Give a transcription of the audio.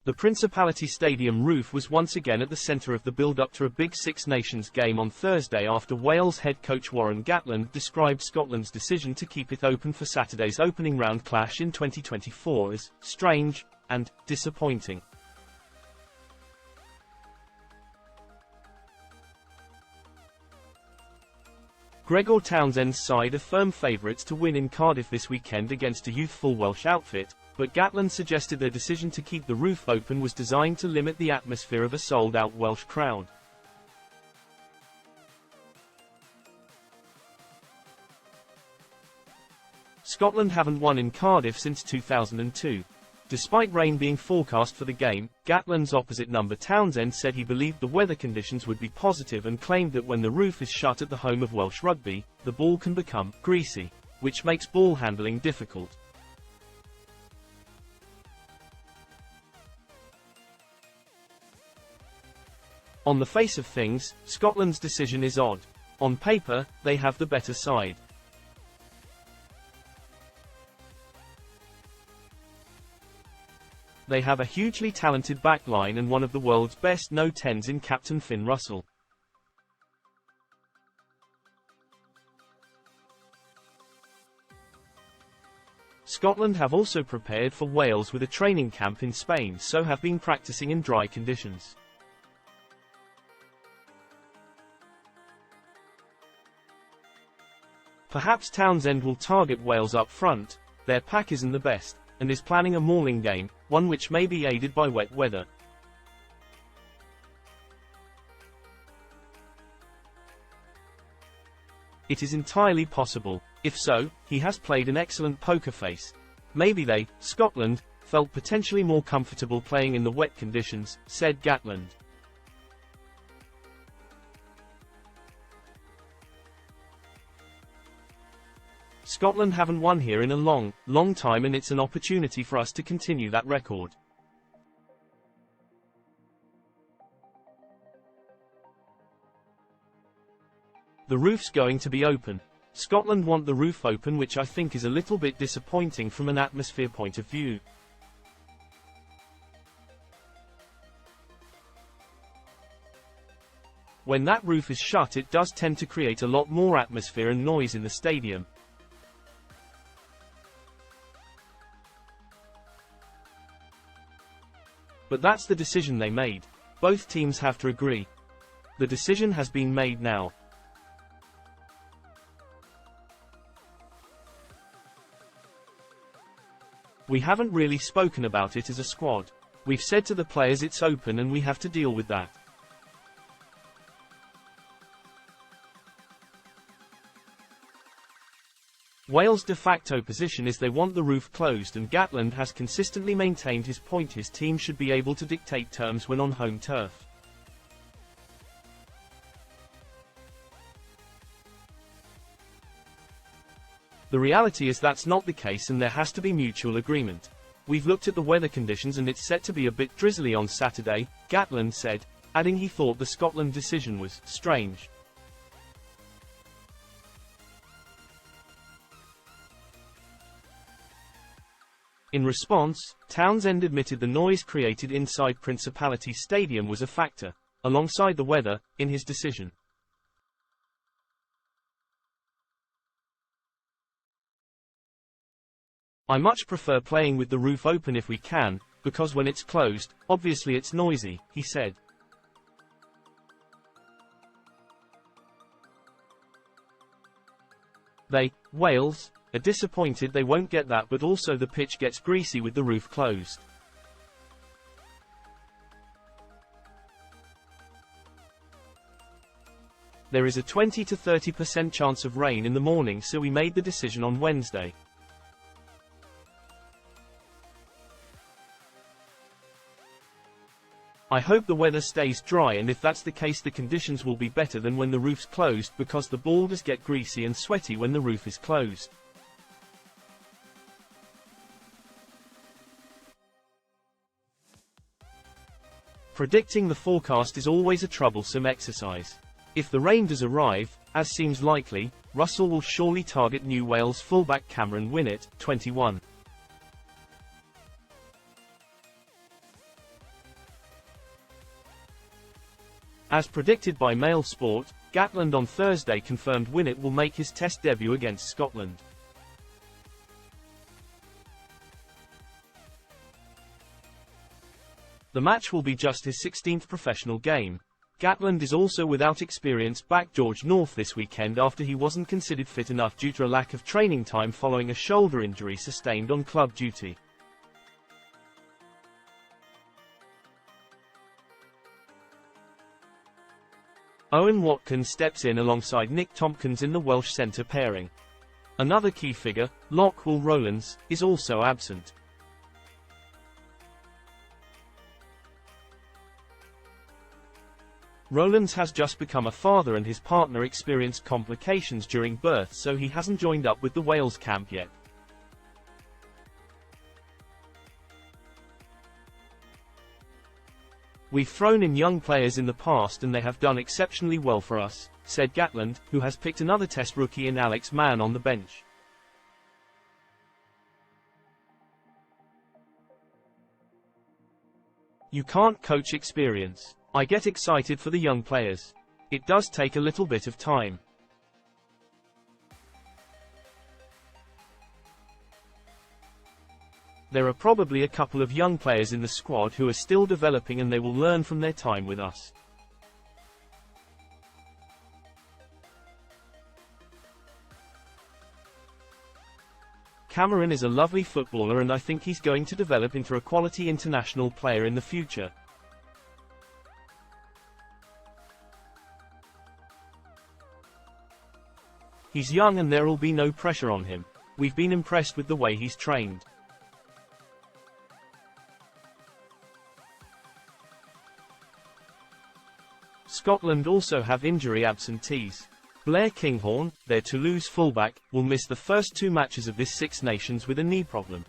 The Principality Stadium roof was once again at the centre of the build-up to a Big Six Nations game on Thursday after Wales head coach Warren Gatland described Scotland's decision to keep it open for Saturday's opening round clash in 2024 as strange and disappointing. Gregor Townsend's side are firm favourites to win in Cardiff this weekend against a youthful Welsh outfit, but Gatland suggested their decision to keep the roof open was designed to limit the atmosphere of a sold-out Welsh crowd. Scotland haven't won in Cardiff since 2002. Despite rain being forecast for the game, Gatland's opposite number Townsend said he believed the weather conditions would be positive and claimed that when the roof is shut at the home of Welsh rugby, the ball can become greasy, which makes ball handling difficult. On the face of things, Scotland's decision is odd. On paper, they have the better side. They have a hugely talented backline and one of the world's best no-10s in Captain Finn Russell. Scotland have also prepared for Wales with a training camp in Spain, so have been practicing in dry conditions. Perhaps Townsend will target Wales up front. Their pack isn't the best, and is planning a mauling game, one which may be aided by wet weather. It is entirely possible. If so, he has played an excellent poker face. Maybe they, Scotland, felt potentially more comfortable playing in the wet conditions, said Gatland. Scotland haven't won here in a long time, and it's an opportunity for us to continue that record. The roof's going to be open. Scotland want the roof open, which I think is a little bit disappointing from an atmosphere point of view. When that roof is shut, it does tend to create a lot more atmosphere and noise in the stadium. But that's the decision they made. Both teams have to agree. The decision has been made now. We haven't really spoken about it as a squad. We've said to the players it's open and we have to deal with that. Wales' de facto position is they want the roof closed, and Gatland has consistently maintained his point his team should be able to dictate terms when on home turf. The reality is that's not the case, and there has to be mutual agreement. We've looked at the weather conditions and it's set to be a bit drizzly on Saturday, Gatland said, adding he thought the Scotland decision was strange. In response, Townsend admitted the noise created inside Principality Stadium was a factor, alongside the weather, in his decision. I much prefer playing with the roof open if we can, because when it's closed, obviously it's noisy, he said. They, Wales, are disappointed they won't get that, but also the pitch gets greasy with the roof closed. There is a 20 to 30% chance of rain in the morning, so we made the decision on Wednesday. I hope the weather stays dry, and if that's the case the conditions will be better than when the roof's closed, because the ball does get greasy and sweaty when the roof is closed. Predicting the forecast is always a troublesome exercise. If the rain does arrive, as seems likely, Russell will surely target New Wales fullback Cameron Winnett, 21. As predicted by Mail Sport, Gatland on Thursday confirmed Winnett will make his Test debut against Scotland. The match will be just his 16th professional game. Gatland is also without experienced back George North this weekend after he wasn't considered fit enough due to a lack of training time following a shoulder injury sustained on club duty. Owen Watkins steps in alongside Nick Tompkins in the Welsh centre pairing. Another key figure, Lachlan Rowlands, is also absent. Rowlands has just become a father and his partner experienced complications during birth, so he hasn't joined up with the Wales camp yet. "We've thrown in young players in the past and they have done exceptionally well for us," said Gatland, who has picked another Test rookie in Alex Mann on the bench. "You can't coach experience. I get excited for the young players. It does take a little bit of time. There are probably a couple of young players in the squad who are still developing and they will learn from their time with us. Cameron is a lovely footballer and I think he's going to develop into a quality international player in the future. He's young and there'll be no pressure on him. We've been impressed with the way he's trained. Scotland also have injury absentees. Blair Kinghorn, their Toulouse fullback, will miss the first two matches of this Six Nations with a knee problem.